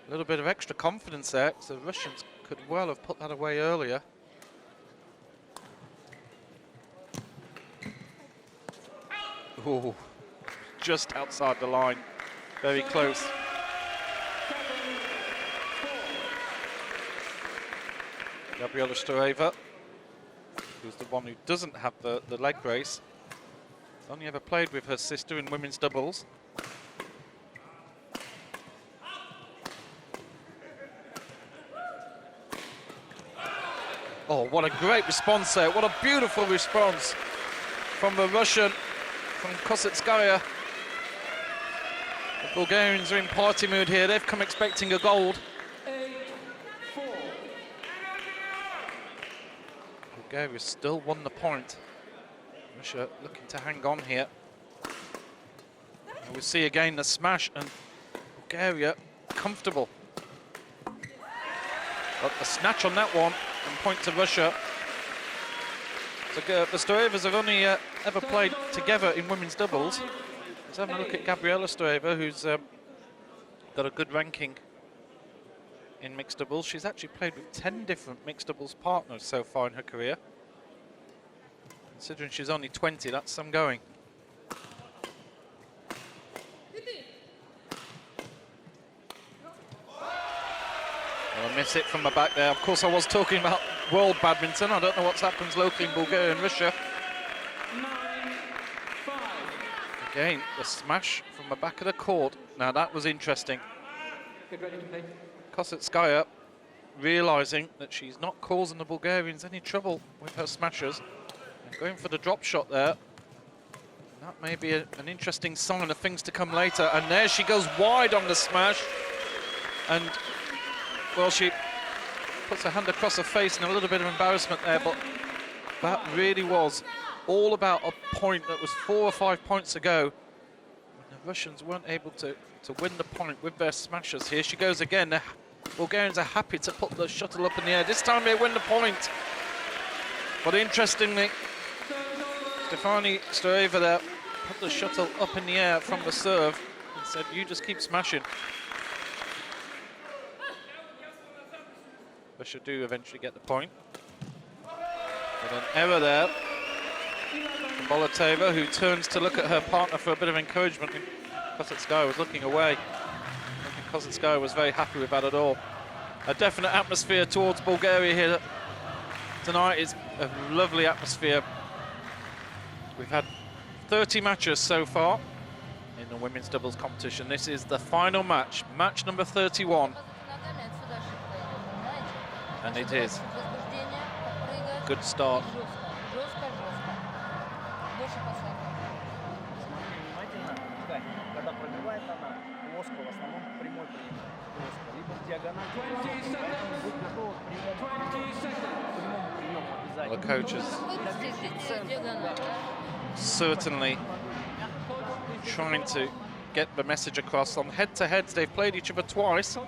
A little bit of extra confidence there, so the Russians could well have put that away earlier. Oh, just outside the line, very close. Gabriela Stoever, who's the one who doesn't have the leg brace. Only ever played with her sister in women's doubles. Oh, what a great response there. What a beautiful response from the Russian, from Koseckaya. The Bulgarians are in party mood here. They've come expecting a gold. Bulgaria still won the point. Russia looking to hang on here. And we see again the smash, and Bulgaria comfortable. But a snatch on that one, and point to Russia. So the Stoevas have only ever played together in women's doubles. Let's have a look at Gabriela Stoeva, who's got a good ranking in mixed doubles. She's actually played with 10 different mixed doubles partners so far in her career. Considering she's only 20, that's some going. Well, I miss it from the back there. Of course, I was talking about world badminton. I don't know what's happened locally in Bulgaria and Russia. Again, the smash from the back of the court. Now that was interesting. Koseckaya realising that she's not causing the Bulgarians any trouble with her smashers. And going for the drop shot there. That may be an interesting sign of things to come later. And there she goes wide on the smash. And, well, she puts her hand across her face in a little bit of embarrassment there, but that really was all about a point that was 4 or 5 points ago. And the Russians weren't able to win the point with their smashers. Here she goes again. The Bulgarians are happy to put the shuttle up in the air. This time they win the point. But interestingly, Stefani Stoeva there put the shuttle up in the air from the serve and said, you just keep smashing. Russia do eventually get the point. But an error there from Bolotova, who turns to look at her partner for a bit of encouragement. Koseckaya was looking away. I think Koseckaya was very happy with that at all. A definite atmosphere towards Bulgaria here tonight. Is a lovely atmosphere. We've had 30 matches so far in the women's doubles competition. This is the final match, match number 31. And it is. Good start. Well, the coaches certainly trying to get the message across. On head-to-heads, they've played each other twice. Of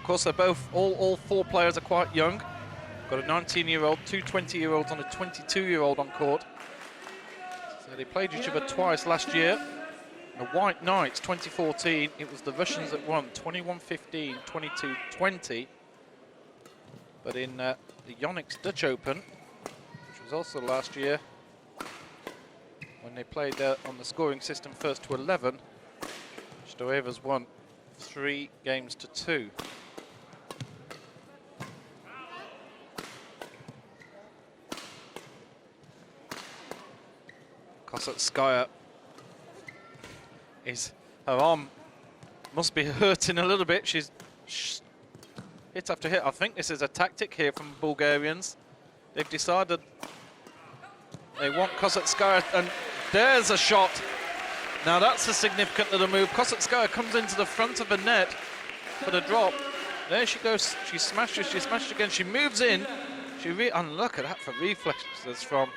course, they're both, all 4 players are quite young. Got a 19-year-old, 2 20-year-olds and a 22-year-old on court. So they played each other twice last year. The White Knights 2014, it was the Russians that won 21-15, 22-20. But in the Yonex Dutch Open, which was also last year, when they played on the scoring system first to 11, Stoeva's won 3 games to 2. Koseckaya her arm must be hurting a little bit. She's hit after hit. I think this is a tactic here from the Bulgarians. They've decided they want Koseckaya, and there's a shot. Now that's a significant little move. Koseckaya comes into the front of the net for the drop. There she goes. She smashes again. She moves in. And look at that for reflexes from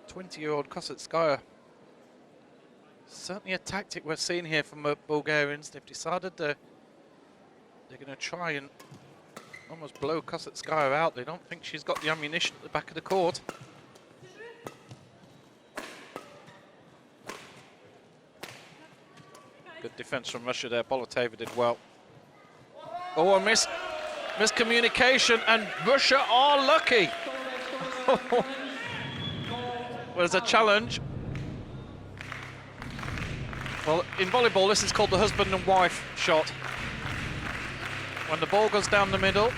20-year-old Koseckaya. Certainly a tactic we're seeing here from the Bulgarians. They've decided they're going to try and almost blow Koseckaya out. They don't think she's got the ammunition at the back of the court. Good defense from Russia there. Bolotova did well. Oh, a miscommunication, and Russia are lucky. There's a challenge. Well, in volleyball, this is called the husband and wife shot. When the ball goes down the middle,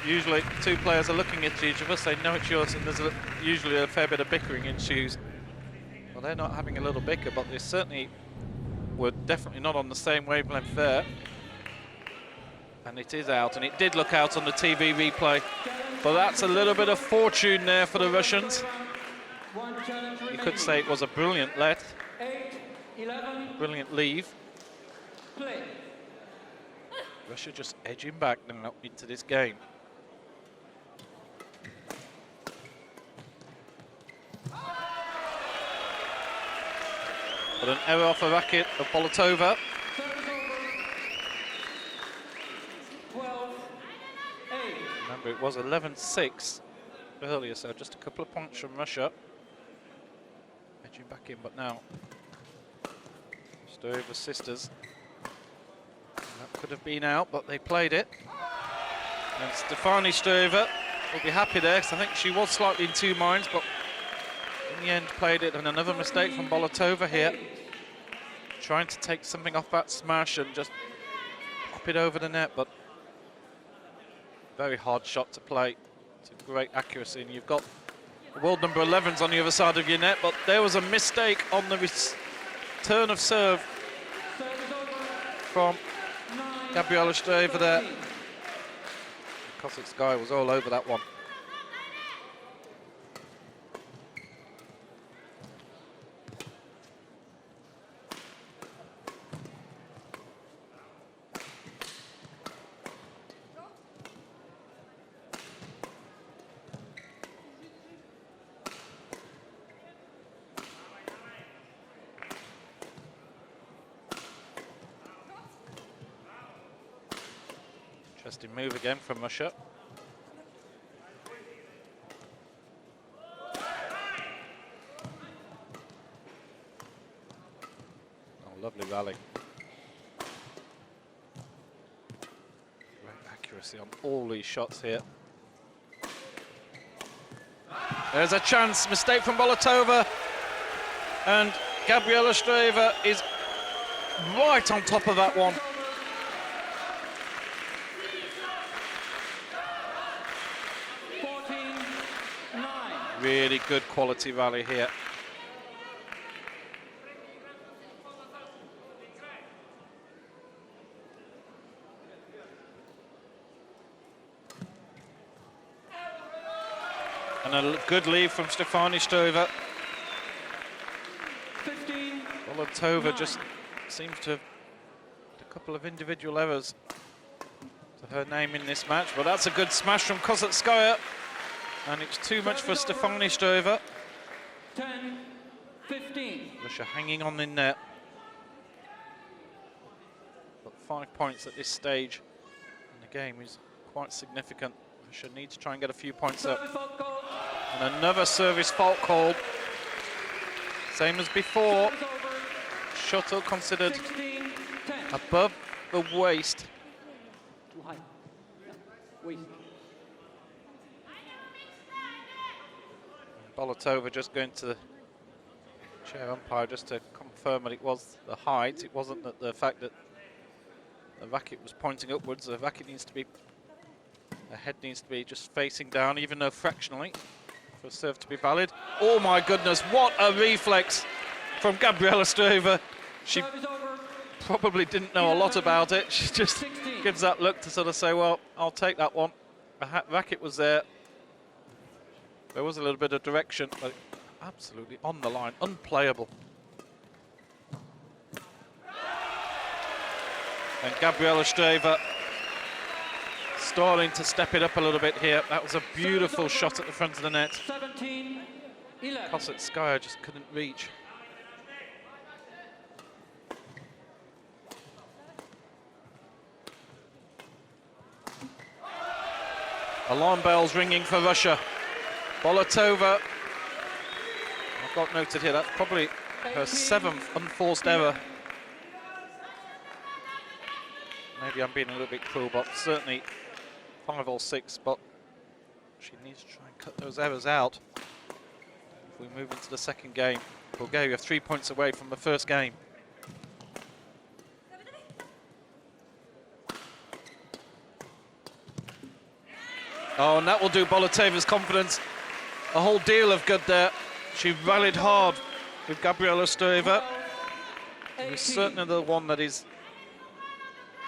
usually two players are looking at each other, say, no, it's yours, and there's usually a fair bit of bickering ensues. Well, they're not having a little bicker, but they certainly were definitely not on the same wavelength there. And it is out, and it did look out on the TV replay. But that's a little bit of fortune there for the Russians. You could say it was a brilliant let. Brilliant leave. Russia just edging back now into this game. But an error off a racket of Bolotova. Remember, it was 11-6 earlier, so just a couple of points from Russia. Edging back in, but now Stoeva's sisters. That could have been out, but they played it. And Stefani Stoeva will be happy there, because I think she was slightly in two minds, but in the end played it. And another mistake from Bolotova here. Trying to take something off that smash and just pop it over the net, but very hard shot to play. It's a great accuracy, and you've got the world number 11s on the other side of your net, but there was a mistake on the return of serve from Gabriela Stoeva there. Koseckaya was all over that one. Interesting move again from Russia. Oh, lovely rally. Great accuracy on all these shots here. There's a chance, mistake from Bolotova, and Gabriela Stoeva is right on top of that one. Really good quality rally here. And a good lead from Stefani Stoeva. Bolotova just seems to have a couple of individual errors to her name in this match, but that's a good smash from Koseckaya. And it's too much for Stefani Stoeva. 10-15. Russia hanging on in net. But 5 points at this stage in the game is quite significant. Russia needs to try and get a few points up. And another service fault called. Same as before. Shuttle considered 16-10. above the waist. Too high. Waist. Bolotova just going to the chair umpire just to confirm that it was the height. It wasn't that the fact that the racket was pointing upwards. The racket needs to be, the head needs to be just facing down, even though fractionally, for a serve to be valid. Oh my goodness, what a reflex from Gabriela Stoeva. She probably didn't know a lot about it. She just gives that look to sort of say, well, I'll take that one. The racket was there. There was a little bit of direction, but absolutely on the line, unplayable. And Gabriela Stoeva starting to step it up a little bit here. That was a beautiful shot at the front of the net. 17-11. Koseckaya just couldn't reach. Alarm bells ringing for Russia. Bolotova, I've got noted here, that's probably her 7th unforced error. maybe I'm being a little bit cruel, but certainly 5 or 6, but she needs to try and cut those errors out. If we move into the second game, Bulgaria 3 points away from the first game. Oh, and that will do Bolotova's confidence a whole deal of good there. She rallied hard with Gabriela Stoeva, who's certainly the one that is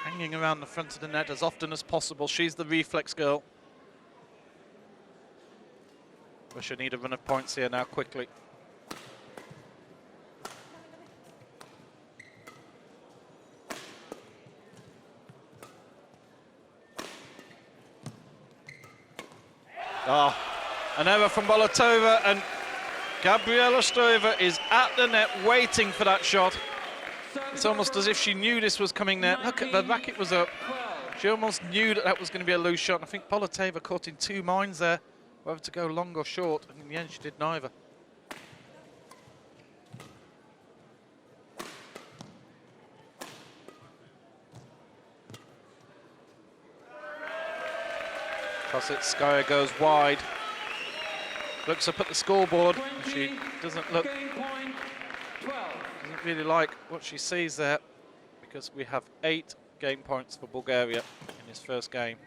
hanging around the front of the net as often as possible. She's the reflex girl. Russia need a run of points here now quickly. Oh, an error from Bolotova, and Gabriela Stoeva is at the net waiting for that shot. It's almost as if she knew this was coming there. Look at the racket was up. She almost knew that that was going to be a loose shot. I think Bolotova caught in 2 minds there, whether to go long or short, and in the end she did neither. Koseckaya goes wide, looks up at the scoreboard, and she doesn't really like what she sees there, because we have 8 game points for Bulgaria in this first game.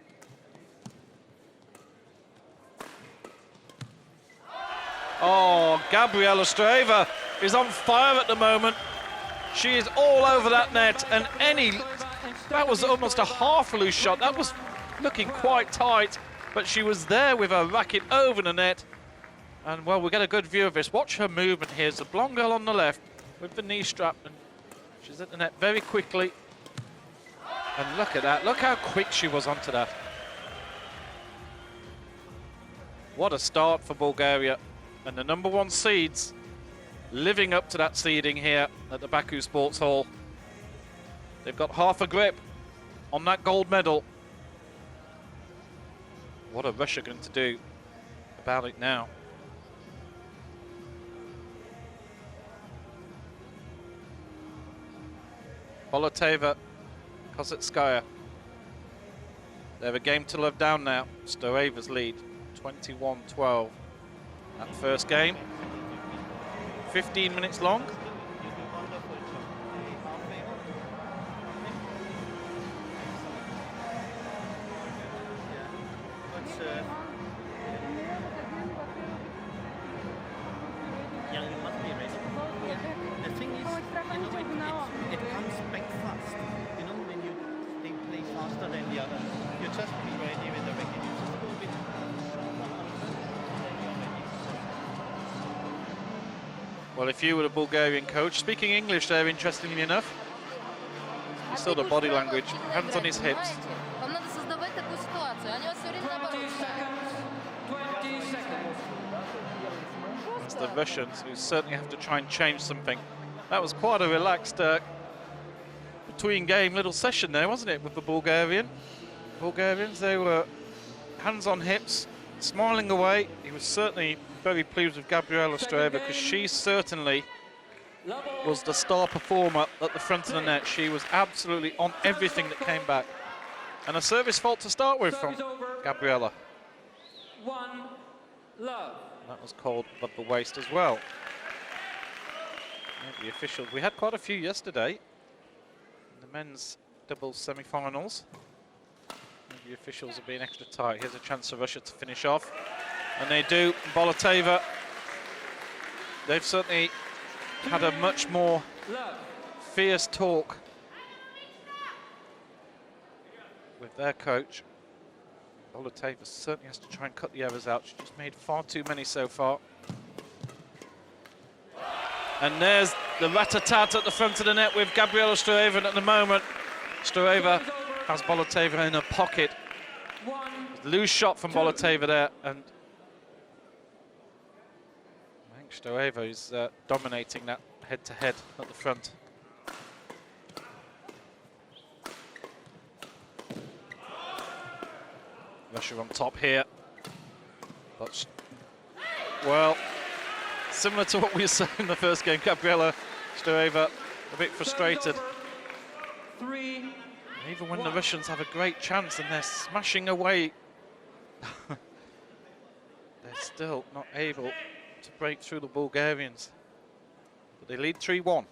Oh, Gabriela Stoeva is on fire at the moment. She is all over that net, and that was almost a half loose shot. That was looking quite tight, but she was there with her racket over the net. And well, we'll get a good view of this. Watch her movement here. It's a blonde girl on the left with the knee strap, and she's at the net very quickly. And look at that. Look how quick she was onto that. What a start for Bulgaria. And the #1 seeds living up to that seeding here at the Baku Sports Hall. They've got half a grip on that gold medal. What are Russia going to do about it now? Bolotova, Koseckaya. They have a game to love down now. Stoeva's lead, 21-12. That first game, 15 minutes long. Well, if you were a Bulgarian coach, speaking English there, interestingly enough, you saw the body language, hands on his hips. It's the Russians who certainly have to try and change something. That was quite a relaxed between-game little session there, wasn't it, with the Bulgarians? They were hands on hips, smiling away. He was certainly very pleased with Gabriela Stoeva, because she certainly was the star performer at the front of the net. She was absolutely on everything that came back. And a service fault to start with from Gabriela. That was called above the waist as well. The officials, we had quite a few yesterday in the men's doubles semi-finals. The officials are being extra tight. Here's a chance for Russia to finish off. And they do. Bolotova, they've certainly had a much more fierce talk with their coach. Bolotova certainly has to try and cut the errors out. She just made far too many so far. And there's the rat-a-tat at the front of the net with Gabriela Stoeva, and at the moment Stoeva has Bolotova in her pocket. Loose shot from Bolotova there, and I think Stoeva is dominating that head-to-head at the front. Russia on top here, but well, similar to what we saw in the first game, Gabriela Stoeva a bit frustrated. Even even when the Russians have a great chance and they're smashing away, they're still not able to break through the Bulgarians. But they lead 3-1.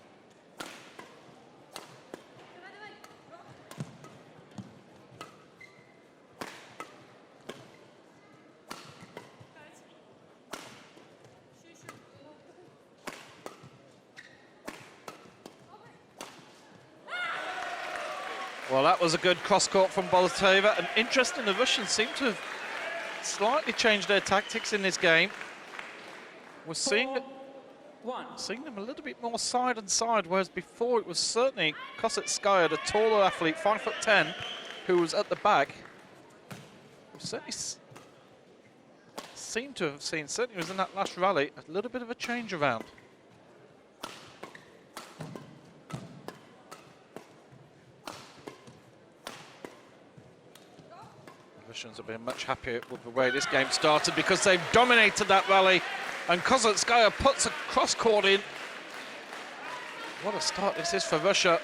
Well, that was a good cross-court from Bolotova. And interesting, the Russians seem to have slightly changed their tactics in this game. We're seeing them a little bit more side and side, whereas before it was certainly Koseckaya, the taller athlete, 5'10", who was at the back. We certainly seem to have seen, certainly was in that last rally, a little bit of a change around. Russians have been much happier with the way this game started because they've dominated that rally, and Koseckaya puts a cross-court in. What a start this is for Russia.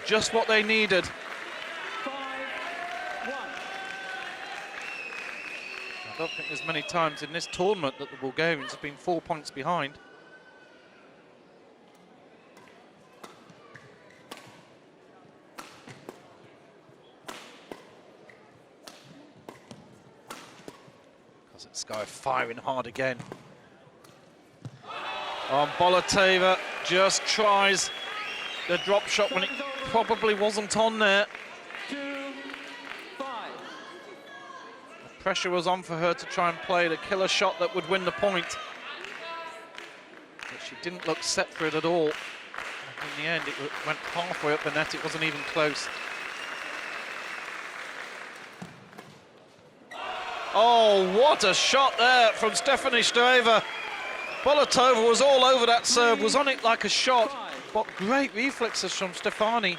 Just what they needed. 5-1. I don't think there's many times in this tournament that the Bulgarians have been 4 points behind. Koseckaya firing hard again. Bolotova just tries the drop shot when it probably wasn't on there. 2-5. The pressure was on for her to try and play the killer shot that would win the point. But she didn't look set for it at all. In the end, it went halfway up the net. It wasn't even close. Oh, what a shot there from Stephanie Stoever. Bolotova was all over that serve, was on it like a shot. But great reflexes from Stefani.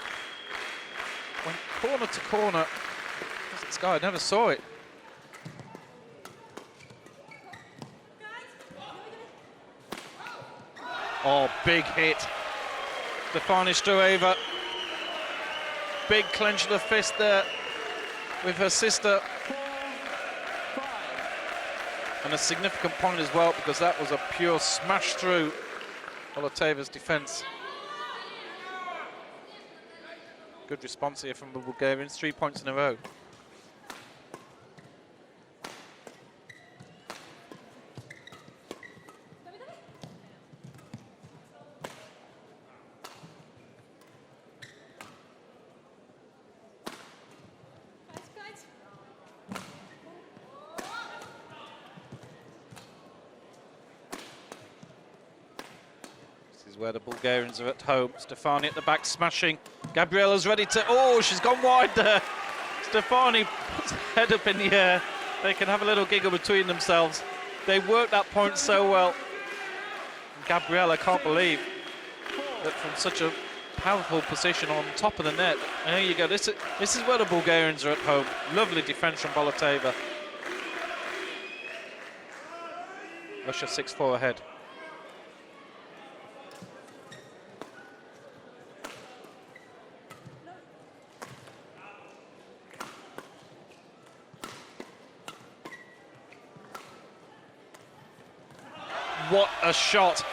Went corner to corner. This guy never saw it. Oh, big hit. Stefani Stoever. Big clench of the fist there with her sister. And a significant point as well, because that was a pure smash through Bolotova's defence. Good response here from the Bulgarians, 3 points in a row. Where the Bulgarians are at home. Stefani at the back smashing. Gabriella's ready to... Oh, she's gone wide there. Stefani puts her head up in the air. They can have a little giggle between themselves. They worked that point so well. Gabriella can't believe that from such a powerful position on top of the net. And there you go. This is where the Bulgarians are at home. Lovely defence from Bolotova. Russia 6-4 ahead. What a shot.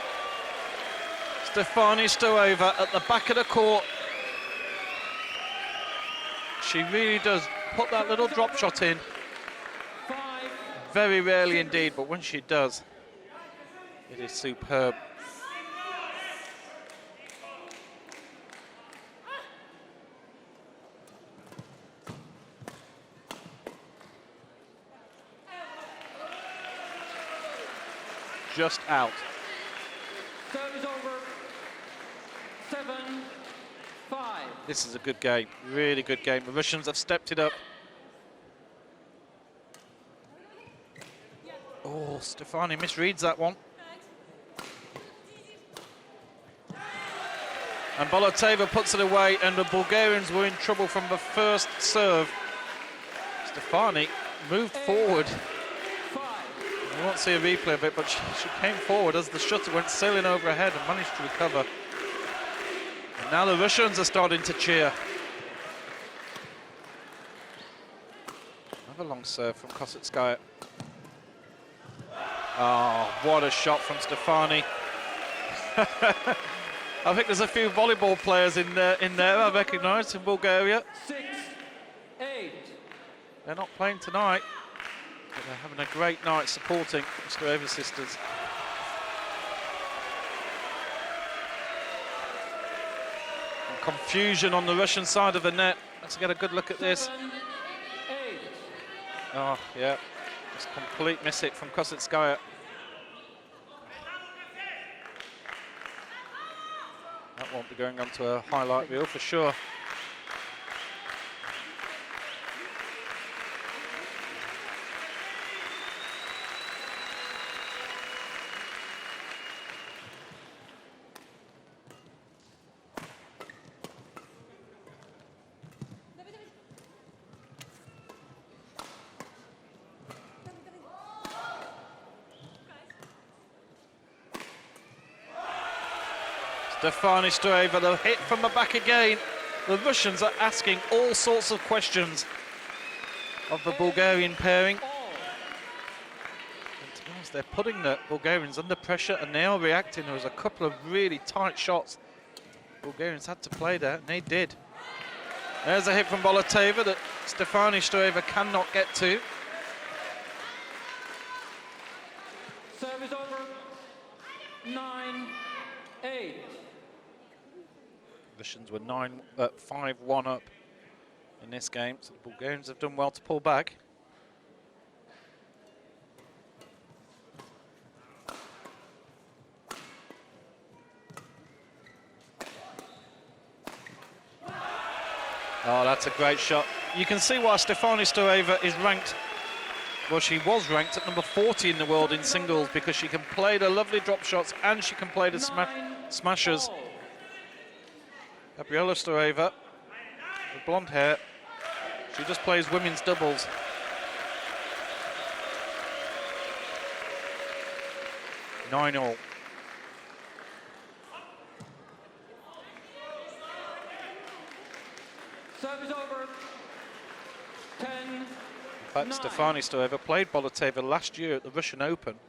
Stefani Stoever at the back of the court. She really does put that little drop shot in. Very rarely indeed, but when she does, it is superb. Just out. Serve is over. 7-5. This is a good game, really good game. The Russians have stepped it up. Oh, Stefani misreads that one. And Bolotova puts it away, and the Bulgarians were in trouble from the first serve. Stefani moved forward. We won't see a replay of it, but she came forward as the shutter went sailing over her head and managed to recover. And now the Russians are starting to cheer. Another long serve from Koseckaya. Oh, what a shot from Stefani. I think there's a few volleyball players in there I recognise in Bulgaria. 6-8. They're not playing tonight, but they're having a great night supporting the Stoewa sisters. And confusion on the Russian side of the net. Let's get a good look at this. 7-8. Oh, yeah. Just complete miss it from Koseckaya. That won't be going onto a highlight reel for sure. Stefani Stoewa, the hit from the back again. The Russians are asking all sorts of questions of the Bulgarian pairing. And to be honest, they're putting the Bulgarians under pressure and they are reacting. There was a couple of really tight shots Bulgarians had to play there, and they did. There's a hit from Bolotova that Stefani Stoewa cannot get to. Service over. 9-8. Russians were 5-1 up in this game, so the Bulgarians have done well to pull back. Oh, that's a great shot. You can see why Stefani Stoewa is ranked, well, she was ranked at number 40 in the world in singles, because she can play the lovely drop shots and she can play the smashers. Gabriela Stoewa, with blonde hair, she just plays women's doubles. Nine all. Service over. 10. In fact, Stefani Stoewa played Bolotova last year at the Russian Open,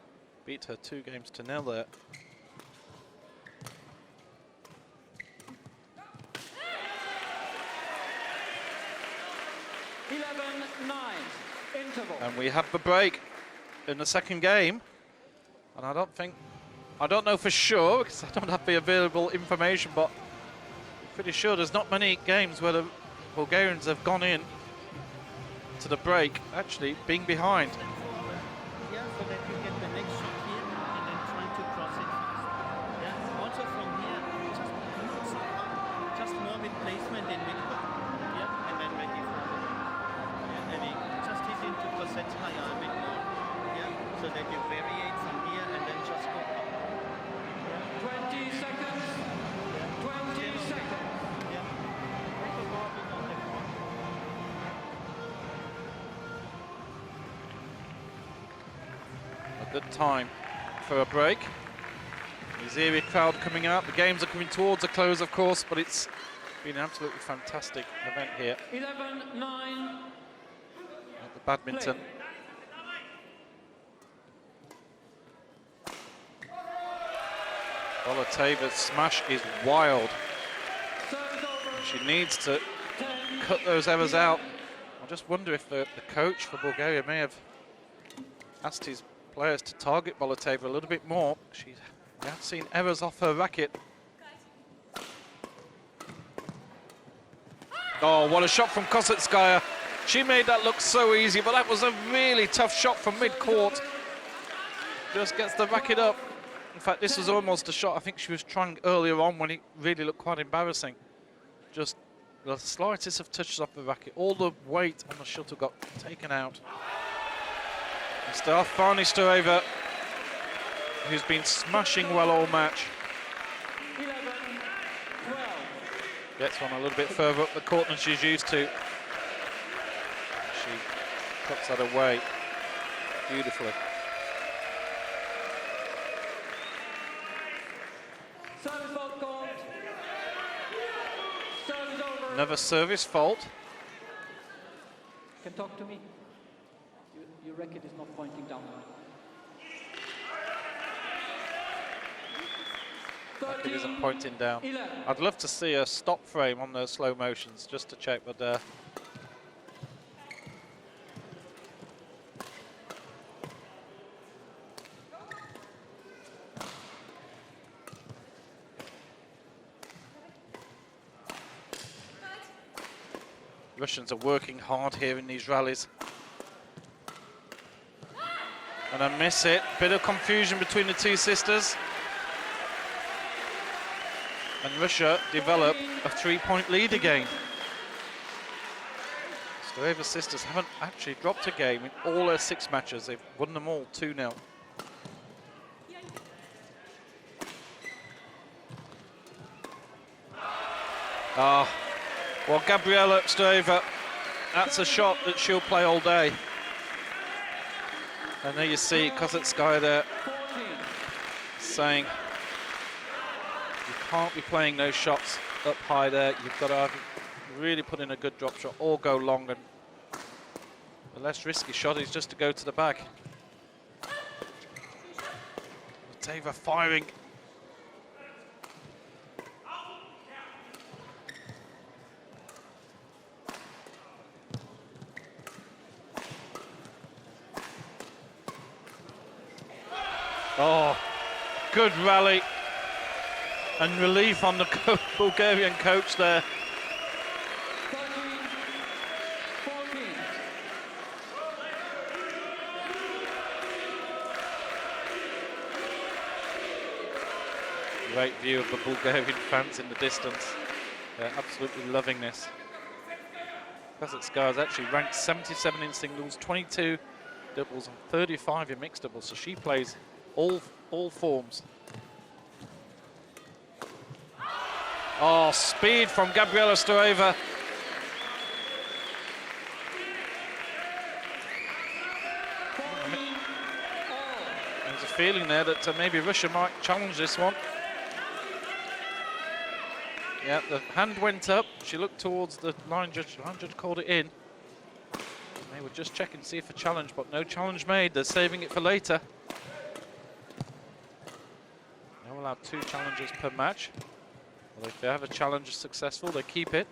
beat her 2-0 there. And we have the break in the second game. And I don't know for sure, because I don't have the available information, but I'm pretty sure there's not many games where the Bulgarians have gone in to the break, actually being behind. Yeah, so that you get the next shot here and then try to cross it. Yeah, also from here, just more with placement in midcourt. Yeah, and then ready for it. Yeah, and just hit into Koseckaya a bit more. Yeah, so that you variate from here and then just go up. Yeah. 20 seconds. 20 seconds. Yeah. Also go a bit on the court. A good time for a break. The Ziri crowd coming out. The games are coming towards a close, of course, but it's been an absolutely fantastic event here 11-9. at the Badminton. Bolotova's smash is wild. Service over. She needs to 10. cut those errors out. I just wonder if the coach for Bulgaria may have asked his players to target Bolotova a little bit more. We have seen errors off her racket. Oh, what a shot from Koseckaya. She made that look so easy, but that was a really tough shot from mid-court. Just gets the racket up. In fact, this was almost a shot I think she was trying earlier on when it really looked quite embarrassing. Just the slightest of touches off the racket. All the weight on the shuttle got taken out. Stefani Stoewa, who's been smashing well all match. 11-12. Gets one a little bit further up the court than she's used to. She puts that away beautifully. Service fault called. Service over. Another service fault. Can talk to me. Your racket is not pointing downward. It isn't pointing down. 11. I'd love to see a stop frame on those slow motions just to check, but Russians are working hard here in these rallies. And I miss it. Bit of confusion between the two sisters. And Russia develop a 3-point lead again. Stoeva's sisters haven't actually dropped a game in all their 6 matches. They've won them all 2-0. Well, Gabriela Stoeva, that's a shot that she'll play all day. And there you see Koseckaya there saying, you can't be playing those shots up high there. You've got to either really put in a good drop shot or go long. And the less risky shot is just to go to the back. Bolotova firing. Oh, good rally and relief on the Bulgarian coach there. 13-14. Great view of the Bulgarian fans in the distance. They're absolutely loving this. Koseckaya is actually ranked 77 in singles, 22 doubles and 35 in mixed doubles, so she plays all forms. Oh, speed from Gabriela Stoeva. There's a feeling there that maybe Russia might challenge this one. Yeah, the hand went up. She looked towards the line judge. The line judge called it in. They were just checking to see if a challenge, but no challenge made. They're saving it for later. They're allowed 2 challenges per match. Well, if they have a challenge successful, they keep it.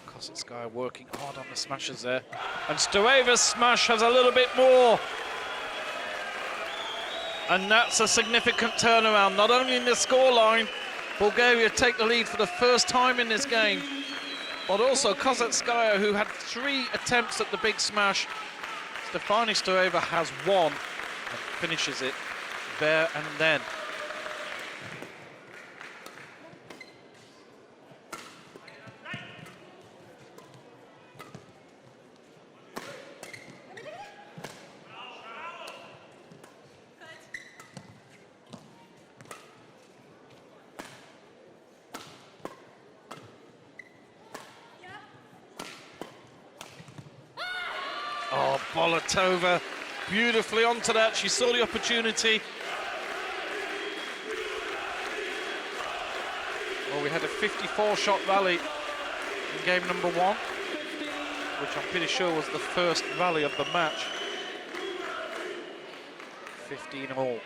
Koseckaya working hard on the smashes there. And Stoeva's smash has a little bit more. And that's a significant turnaround, not only in the scoreline. Bulgaria take the lead for the first time in this game, but also Koseckaya, who had 3 attempts at the big smash. Stefani Stoeva has 1 and finishes it there and then. Oh, Bolotova beautifully onto that. She saw the opportunity. Well, we had a 54-shot rally in game number 1, which I'm pretty sure was the first rally of the match. 15 all.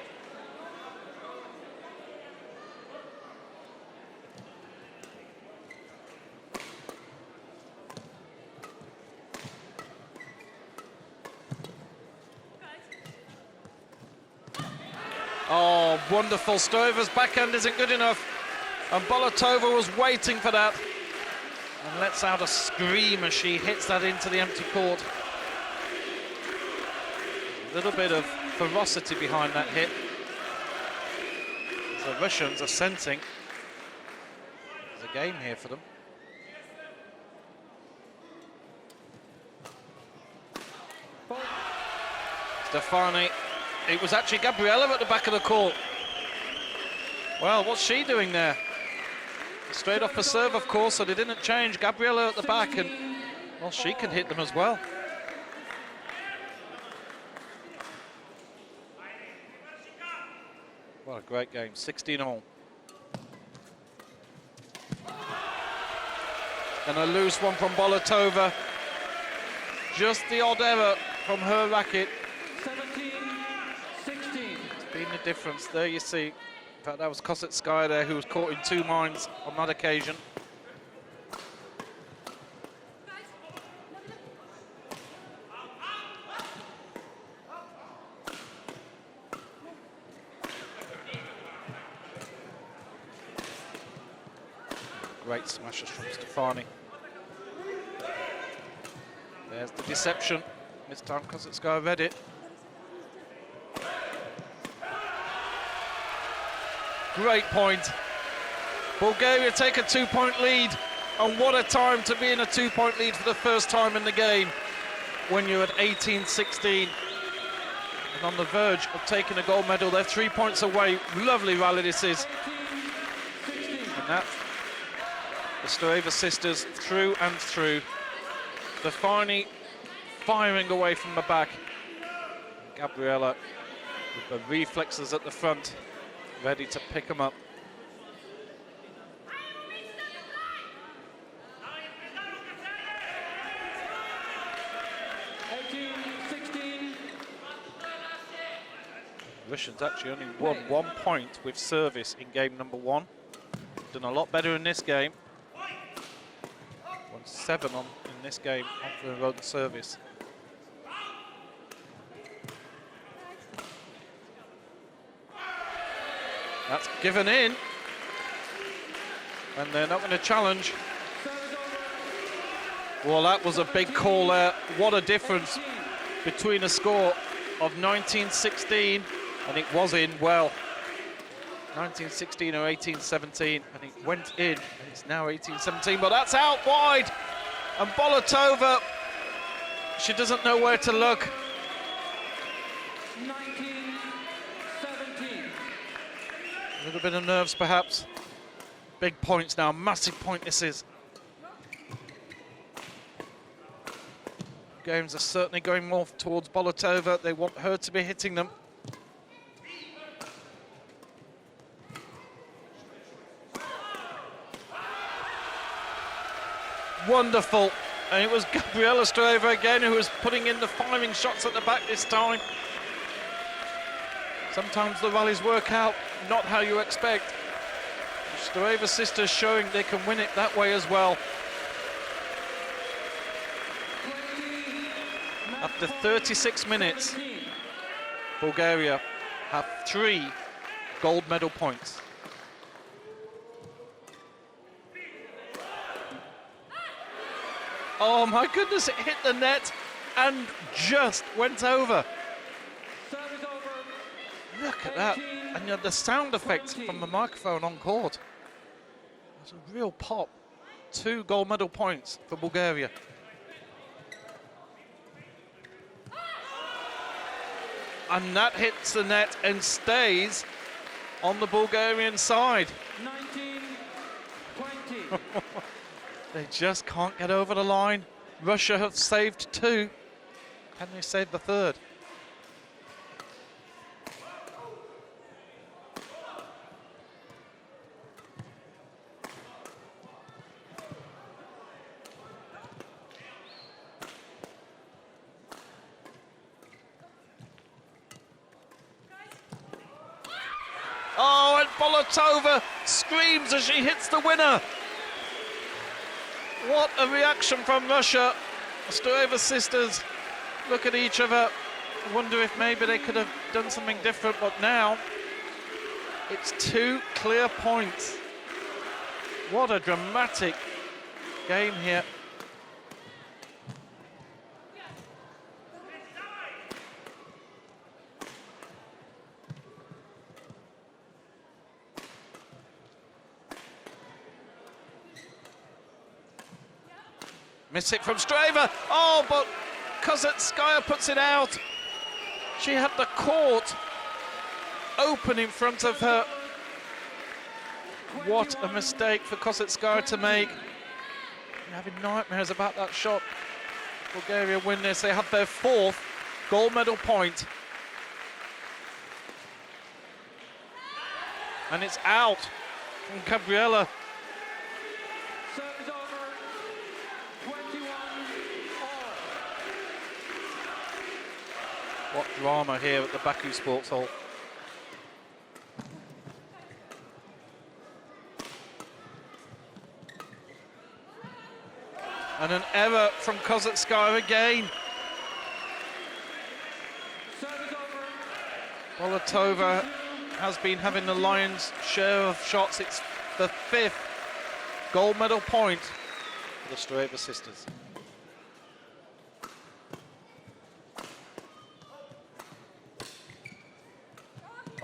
Oh, wonderful. Stoeva's backhand isn't good enough. And Bolotova was waiting for that. And lets out a scream as she hits that into the empty court. A little bit of ferocity behind that hit. The Russians are sensing there's a game here for them. Stefani. It was actually Gabriela at the back of the court. Well, what's she doing there? Straight off the serve, of course, so they didn't change. Gabriela at the back, and, well, she can hit them as well. What a great game, 16 all. And a loose one from Bolotova. Just the odd error from her racket. 17-16. It's been the difference. There you see. In fact, that was Koseckaya there who was caught in two minds on that occasion. Great smashes from Stefani. There's the deception. This time Koseckaya read it. Great point. Bulgaria take a 2-point lead. And what a time to be in a 2-point lead for the first time in the game when you're at 18-16. And on the verge of taking a gold medal. They're 3 points away. Lovely rally this is. And that's the Stoever sisters through and through. Stefani firing away from the back. Gabriella with the reflexes at the front, ready to pick them up. Russians actually only won 1 point with service in game number 1. Done a lot better in this game. Won 7 in this game on their own service. That's given in. And they're not going to challenge. Well, that was a big call there. What a difference between a score of 19-16 and it was in, well, 19-16 or 18-17, and it went in, and it's now 18-17, but that's out wide. And Bolotova, she doesn't know where to look. 19-17. A little bit of nerves, perhaps. Big points now, massive point this is. Games are certainly going more towards Bolotova. They want her to be hitting them. Wonderful. And it was Gabriella Stoever again who was putting in the firing shots at the back this time. Sometimes the rallies work out not how you expect. The Stoever sisters showing they can win it that way as well. After 36 minutes, Bulgaria have 3 gold medal points. Oh my goodness, it hit the net and just went over. Look at that. And you had the sound effects from the microphone on court. It was a real pop. 2 gold medal points for Bulgaria. And that hits the net and stays on the Bulgarian side. 19-20. They just can't get over the line. Russia have saved 2. Can they save the 3rd? Oh, and Bolotova screams as she hits the winner. What a reaction from Russia. The Stoever sisters look at each other, wonder if maybe they could have done something different, but now it's 2 clear points. What a dramatic game here. Miss it from Stoever. Oh, but Koseckaya puts it out. She had the court open in front of her. What a mistake for Koseckaya to make. You're having nightmares about that shot. Bulgaria win this. They have their 4th gold medal point. And it's out from Gabriella. What drama here at the Baku Sports Hall. And an error from Koseckaya again. Bolotova has been having the lion's share of shots. It's the 5th gold medal point for the Stoever sisters.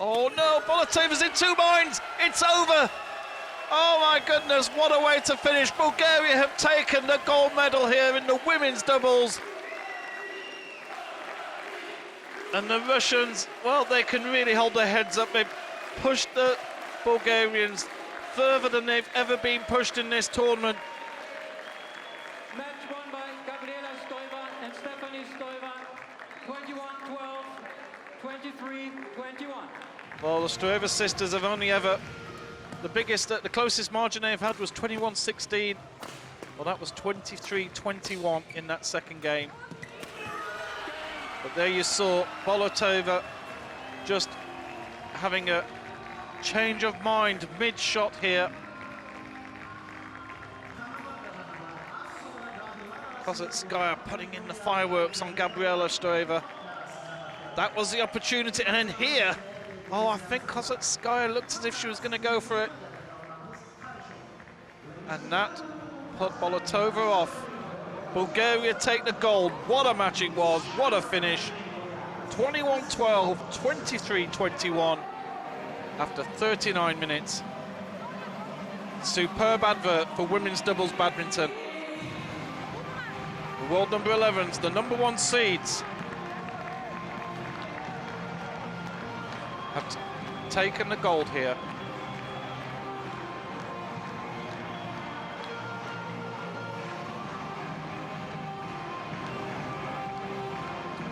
Oh no, Bolotova's in 2 minds. It's over. Oh my goodness, what a way to finish. Bulgaria have taken the gold medal here in the women's doubles. And the Russians, well, they can really hold their heads up. They've pushed the Bulgarians further than they've ever been pushed in this tournament. Match won by Gabriela Stoewa and Stephanie Stoewa, 21-12, 23-21. Well, the Stoever sisters have only ever, the closest margin they've had was 21-16. Well, that was 23-21 in that second game. But there you saw Bolotova just having a change of mind mid-shot here. Koseckaya putting in the fireworks on Gabriela Stoewa. That was the opportunity, and then here, oh, I think Koseckaya looked as if she was going to go for it. And that put Bolotova off. Bulgaria take the gold. What a match it was, what a finish. 21-12, 23-21 after 39 minutes. Superb advert for women's doubles badminton. The world number 11s, the number 1 seeds, have taken the gold here.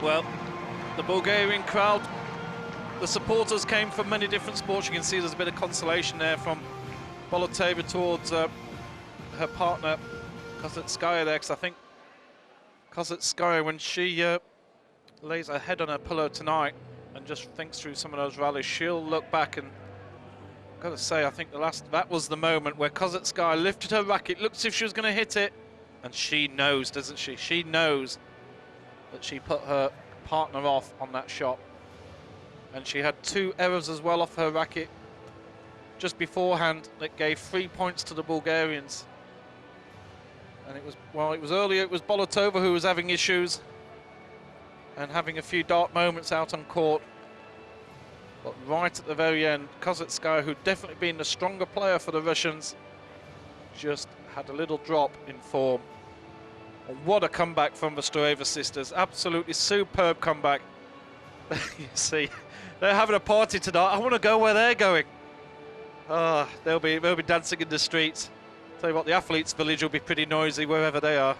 Well, the Bulgarian crowd, the supporters came from many different sports. You can see there's a bit of consolation there from Bolotova towards her partner Koseckaya there, because I think Koseckaya, when she lays her head on her pillow tonight and just thinks through some of those rallies, she'll look back, and I've got to say, I think that was the moment where Koseckaya lifted her racket, looked as if she was going to hit it, and she knows, doesn't she? She knows that she put her partner off on that shot. And she had 2 errors as well off her racket just beforehand that gave 3 points to the Bulgarians. And it was earlier, it was Bolotova who was having issues and having a few dark moments out on court. But right at the very end, Koseckaya, who'd definitely been the stronger player for the Russians, just had a little drop in form. And what a comeback from the Stoeva sisters. Absolutely superb comeback. You see, they're having a party tonight. I want to go where they're going. They'll be dancing in the streets. Tell you what, the athletes' village will be pretty noisy wherever they are.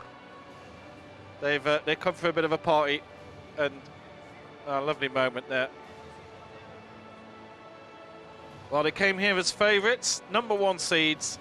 They've come for a bit of a party, and a lovely moment there. Well, they came here as favourites, number 1 seeds.